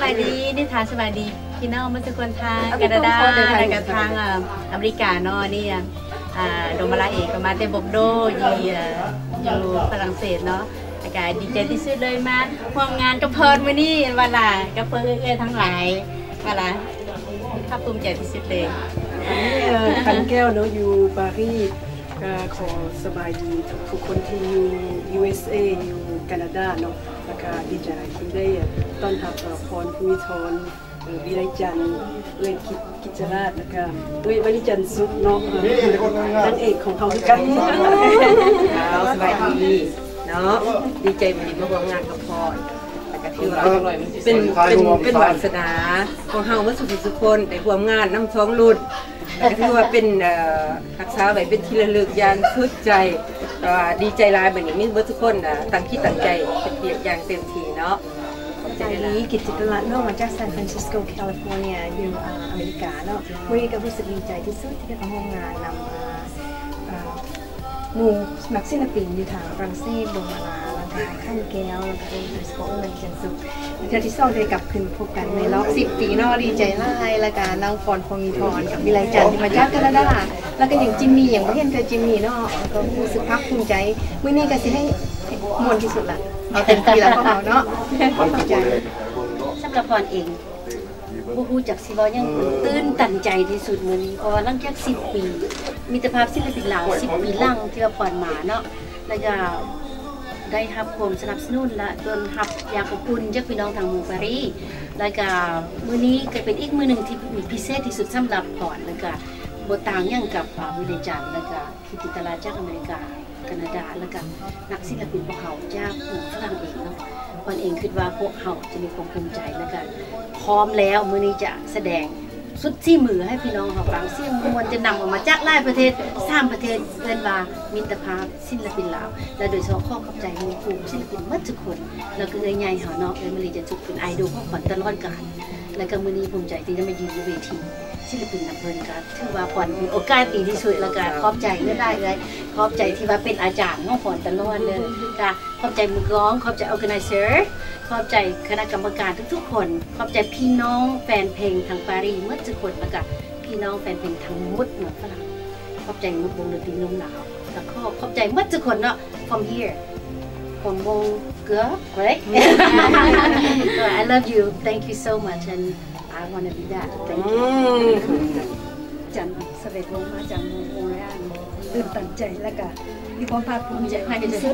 ายดีนิทานสบายดีพี่น้องมาทุกคนทางแคนาดาและก็ทางอเมริกาเนาะนี่โดมาลาเอกมาเตบกโดอยู่ฝรั่งเศสเนาะอากาศดีใจที่สุดเลยมาร่วมงานกับเพิร์นวันนี้วันละกับเพิร์นทั้งหลายวันละภาคภูมิใจที่สุดเลยคันแก้วเนาะอยู่ปารีสก็ขอสบายดีทุกคนที่อยู่ USA อยู่แคนาดาเนาะแล้วก็ดีใจที่ได้ต้อนรับพรภูมิธรวิไลจันทร์กิจราชแล้วก็วิไลจันทร์สุดเนาะนางเอกของเขาด้วยกันสบายดีเนาะดีใจวันนี้มาร่วมงานกับพรแล้วก็ถือว่าเป็นวาสนาของเฮาเมื่อสุขคนไปร่วมงานน้ำท้องรุ่นก็ถือว่าเป็นรักษาไว้เป็นที่ระลึกอย่างสุดใจดีใจร้ายแบบนี้มีทุกคนตั้งคิดตั้งใจเป็นเพียรอย่างเต็มที่เนาะใจนี้กิจกรรมเนาะมาจากซานฟรานซิสโกแคลิฟอร์เนียอยู่อเมริกาเนาะวันนี้ก็รู้สึกดีใจที่สุดที่ได้มาร่วมงานนำหมู่นักศิลปินอยู่ทางฝรั่งเศสลงมาลาแล้วก็ข้างแก้วแล้วก็เป็นดิสโก้เงินจันสุขเธอที่สองได้กลับคืนพบกันในรอบ10 ปีเนาะดีใจไล่แล้วก็นางฟอนพงมีทรกับวิไลจันทร์ที่มาจากแคนาดาแล้วก็อย่างจิมมี่อย่างประเทศเธอจิมมี่เนาะก็รู้สึกภาคภูมิใจวันนี้ก็สิให้มวลที่สุดละเอาเต็มที่แล้วก็เอาเนาะสำหรับพรเองผู้รู้จักสิบยังตื่นตันใจที่สุดมื้อนี้เพราะว่าหลังจาก10 ปีมิตรภาพศิลปินลาว10 ปีหลังที่ว่าพรมาเนาะแล้วก็ได้รับความสนับสนุนและจนรับอย่างอบอุ่นจากพี่น้องทางหมู่ปารีสแล้วก็มื้อนี้ก็เป็นอีกมื้อหนึ่งที่มีพิเศษที่สุดสำหรับพรแล้วก็บ่ต่างอย่างกับวิเลจันแล้วก็คิติตลาจากอเมริกาแคนาดาแล้วก็นักศิลปินพวกเขาจากฝรั่งเองเนาะคนเองคิดว่าพวกเขาจะมีความภูมิใจและกันพร้อมแล้วมื้อนี้จะแสดงสุดที่มือให้พี่น้องเขาฟังเสียงมวลจะนำออกมาจากหลายประเทศ3 ประเทศเรียนว่ามิตรภาพศิลปินลาวและโดยเฉพาะข้อขับใจหมู่กลุ่มศิลปินมัดทุกคนแล้วก็ใหญ่ๆเขาเนาะเลยมาลีจะจุดเป็นไอดอลของขวัญตลอดกาลและก็มื้อนี้ภูมิใจที่ได้มายืนอยู่เวทีศิลปินนำเพลินกันถือว่าพรมีโอกาสดีที่สุดแล้วก็ขอบใจไม่ได้เลยขอบใจที่ว่าเป็นอาจารย์ของพรตลอดเลยค่ะขอบใจมือกลองขอบใจ organizer ขอบใจคณะกรรมการทุกๆคนขอบใจพี่น้องแฟนเพลงทางปารีสเมื่อทุกคนแล้วก็พี่น้องแฟนเพลงทางมุดเหนือฝรั่งขอบใจมุดวงดนตรีนมหนาวแล้วก็ขอบใจเมื่อทุกคนเนาะ from here from Bonga right I love you thank you so much and I want to be that thank you จันเสด็จลงมาจากเมืองโอเรอันตื่นตันใจและก็มีความภาคภูมิใจมากที่สุด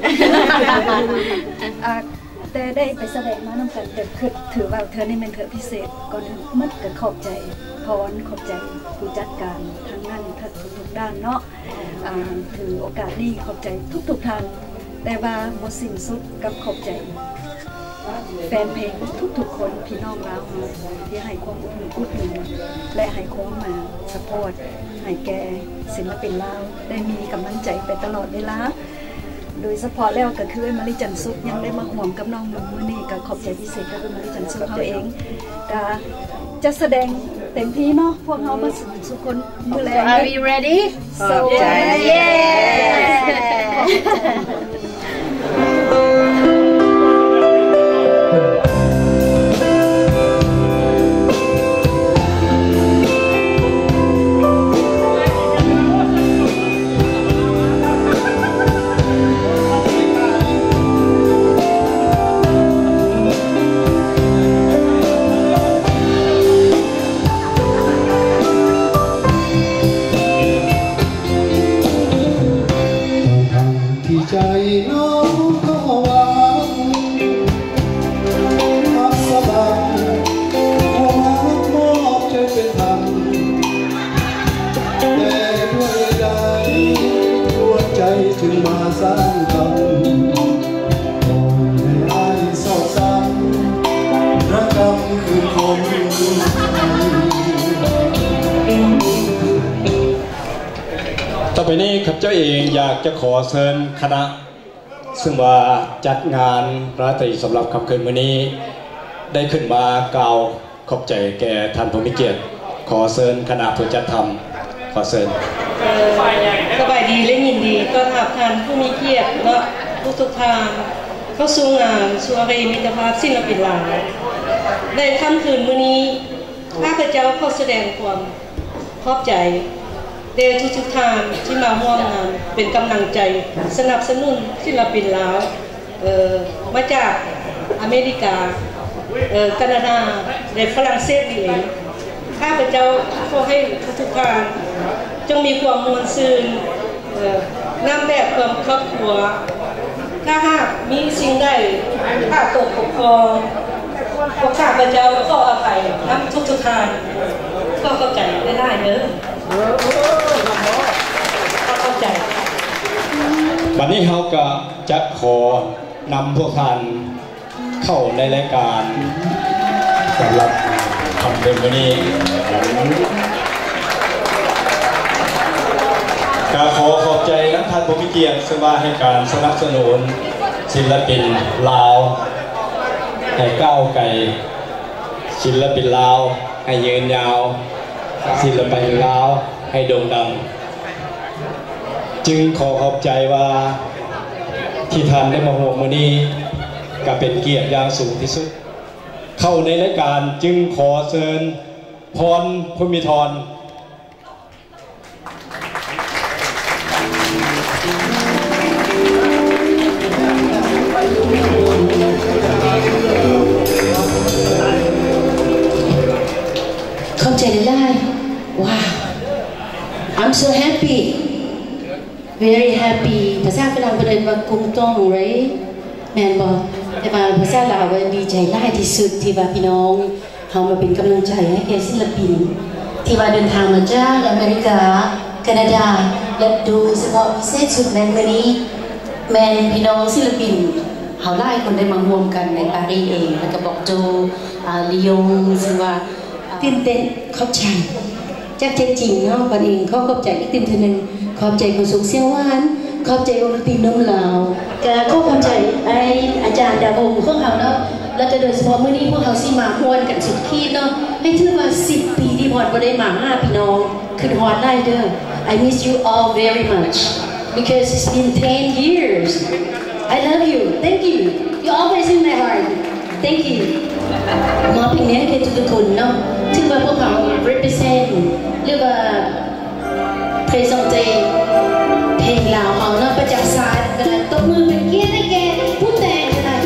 แต่ได้ไปแสดงมานำกันแต่คือถือว่าเธอนี่เป็นเธอพิเศษก่อนมัดก็ขอบใจพรขอบใจผู้จัดการทั้งนั้นทุกด้านเนาะถือโอกาสนี้ขอบใจทุกท่านแต่ว่าบทสิ้นสุดกับขอบใจแฟนเพลงทุกคนพี่น้องเราที่ให้ความอุดหนุนและให้ความมาสปอร์ตให้แกศิลปินเราได้มีกำลังใจไปตลอดเวลาโดยเฉพาะแล้วก็คือมาริจันสุดยังได้มาห่วงกับน้องมือนี่ก็ขอบใจพิเศษกับมาริจันสุดเขาเองก็จะแสดงเต็มที่เนาะพวกเขามาสุดคนมือแรง Are you ready? So yeah. ใจน้องก็หวังมักสบายความรักมอบใจเป็นธรรมแต่ด้วยใดหัวใจจึงมาสร้างกันมองให้อายเศร้าซ้ำระกำคือคนต่อไปนี้ข้าพเจ้าเองอยากจะขอเชิญคณะซึ่งว่าจัดงานราตรีสำหรับค่ำคืนมื้อนี้ได้ขึ้นมากล่าวขอบใจแก่ท่านผู้มีเกียรติขอเชิญคณะผู้จัดทำขอเชิญสบายดีและยินดีต้อนรับท่านผู้มีเกียรติและทุกทางเข้าสู่งานซัวเรมิตรภาพศิลปินลาว ในค่ำคืนมื้อนี้ข้าพเจ้าขอแสดงความขอบใจแด่ทุกท่านที่มาร่วมงานเป็นกำลังใจสนับสนุนศิลปินลาวมาจากอเมริกาแคนาดาและฝรั่งเศสนี่เองข้าพเจ้าขอให้ทุกท่านจงมีความมวลซื่นนำแบบความครอบครัวถ้าหากมีสิ่งใดขาดตกบกพร่องพวกข้าพเจ้าขออภัยน้ำทุกท่านก็เข้าใจได้เนอะก็เข้าใจวันนี้เขาก็จะขอนำพวกท่านเข้าในรายการสำหรับคำเป็นวันนี้ก็ขอขอบใจนักท่านผู้มีเกียรติซึ่งว่าให้การสนับสนุนศิลปินลาวให้ก้าวไกลศิลปินลาวให้ยืนยาวศิลปินลาวให้โด่งดังจึงขอขอบใจว่าที่ท่านได้มาร่วมมื้อนี้ก็เป็นเกียรติอย่างสูงที่สุดเข้าในรายการจึงขอเชิญพรภูมิธรเข้าใจได้ว้าว I'm so happy very happy ภาษาฝรั่งเรียกว่ากุ้งต้องไรแมนบอกแต่ว่าภาษาลาวดีใจหลายที่สุดที่ว่าพี่น้องเขามาเป็นกำลังใจให้แก่ศิลปินที่ว่าเดินทางมาจากอเมริกาแคนาดาและดูเฉพาะพิเศษสุดในวันนี้แมนพี่น้องศิลปินเขาหลายคนได้มารวมกันในปารีสเองแล้วก็บอกโจลียงซึ่งว่าตื่นเต้นเข้าใจจากใจจริงเนาะกันเองเขาขอบใจอีกทีนึงขอบใจคนสุขเสียงหวานขอบใจวงดนตรีน้องลาวก็ขอบใจไอ้อาจารย์ดาวงพวกเขาเนาะแล้วก็โดยเฉพาะมื้อนี้พวกเขาสิมาฮวนกันสุดขีดเนาะให้ถือว่า10 ปีที่พอดบ่ได้มา5พี่น้องขึ้นฮอดได้เด้อ I miss you all very much because it's been 10 years I love you thank you you always in my heart thank you มอบเพลงนี้ให้ทุกคนเนาะถือว่าพวกเขา represent เรียกว่า present เพลงลาวเอาเนาะประจักษ์ศาสตร์กันตบมือเป็นเกียรติให้แกผู้แต่งกัน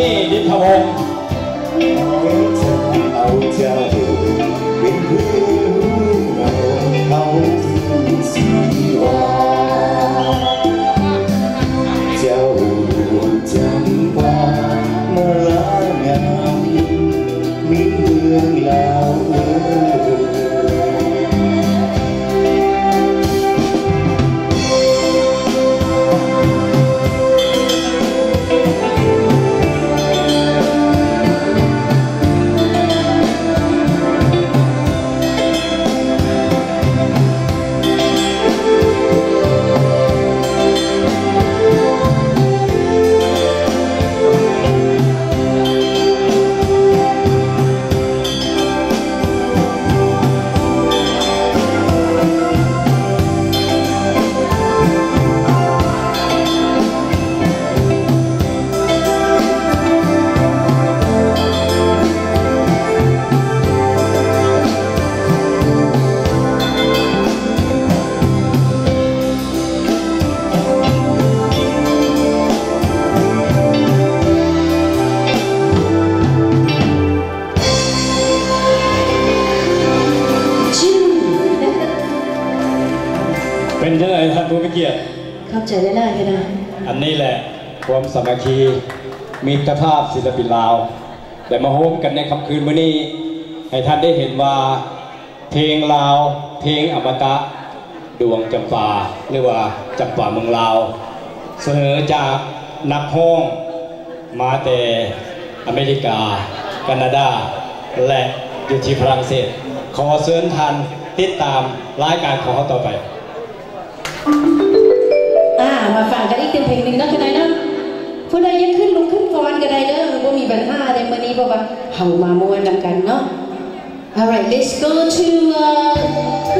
มี่ดิษฐวงศ์เอาเจ้าเป็นเพื่อนเราเอาถึงสีวาเจ้าจำว่ามาลางามมีเรื่องเล่าเป็นยังไงท่านผู้มีเกียรติเข้าใจได้ๆนะอันนี้แหละความสามัคคีมิตรภาพศิลปินลาวแต่มาโฮมกันในค่ำคืนมื้อนี้ให้ท่านได้เห็นว่าเพลงลาวเพลงอมตะดวงจำปาหรือว่าจำปาเมืองลาวเสนอจากนักฮ้องมาแต่อเมริกาแคนาดาและอยู่ที่ฝรั่งเศสขอเชิญท่านติดตามรายการของเขาต่อไปมาฟังกันอีกเพลงหนึ่งนะคุณนายนะผู้ใดยังขึ้นลุกขึ้นก่อนก็ได้เด้อว่ามีปัญหาอะไรเมื่อนี้เพราะว่าเฮามามวนนำกันเนาะ Alright let's go to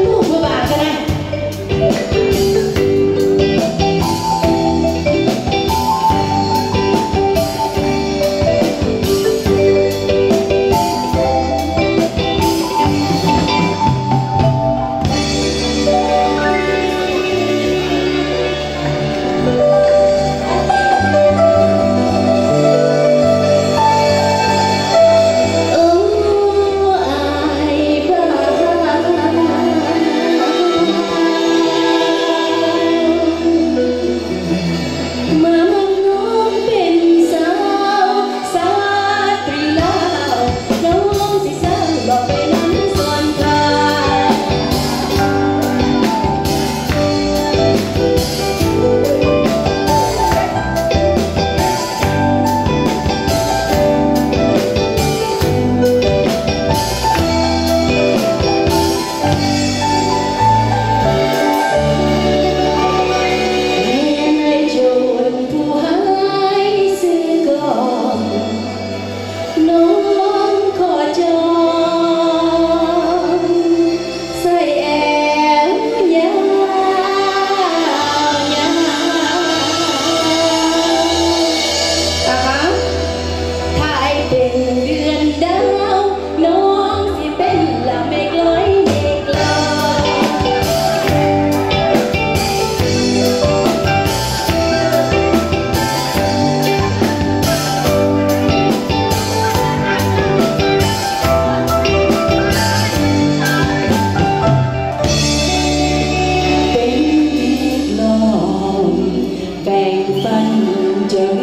ลูกพระบาทกันนะ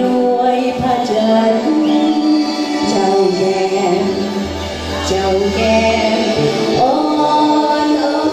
Hãy subscribe cho kênh Ghiền Mì Gõ để không bỏ lỡ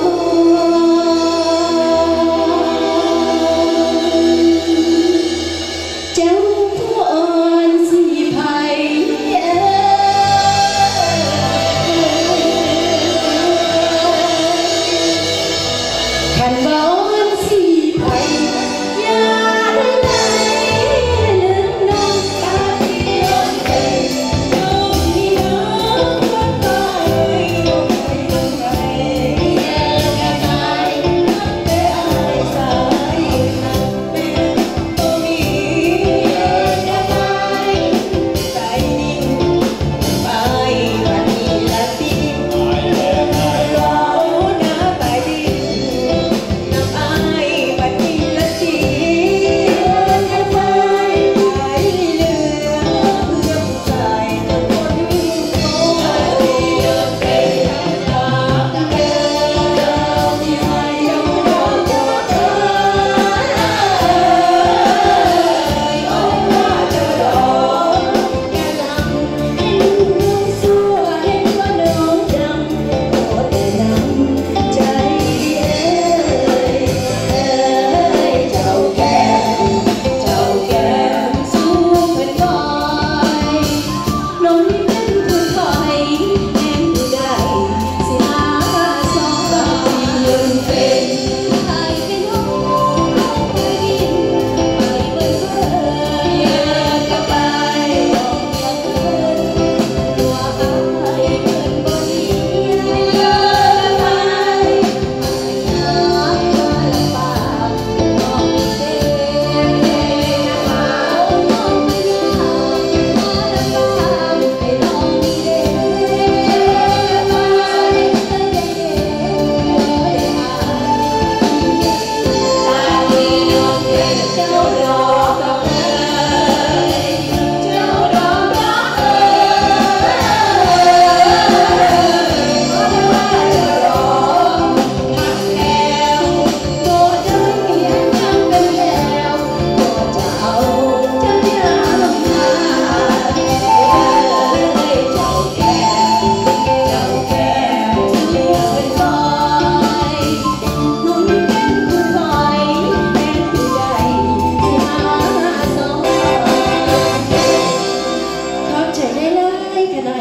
เท่าไหร่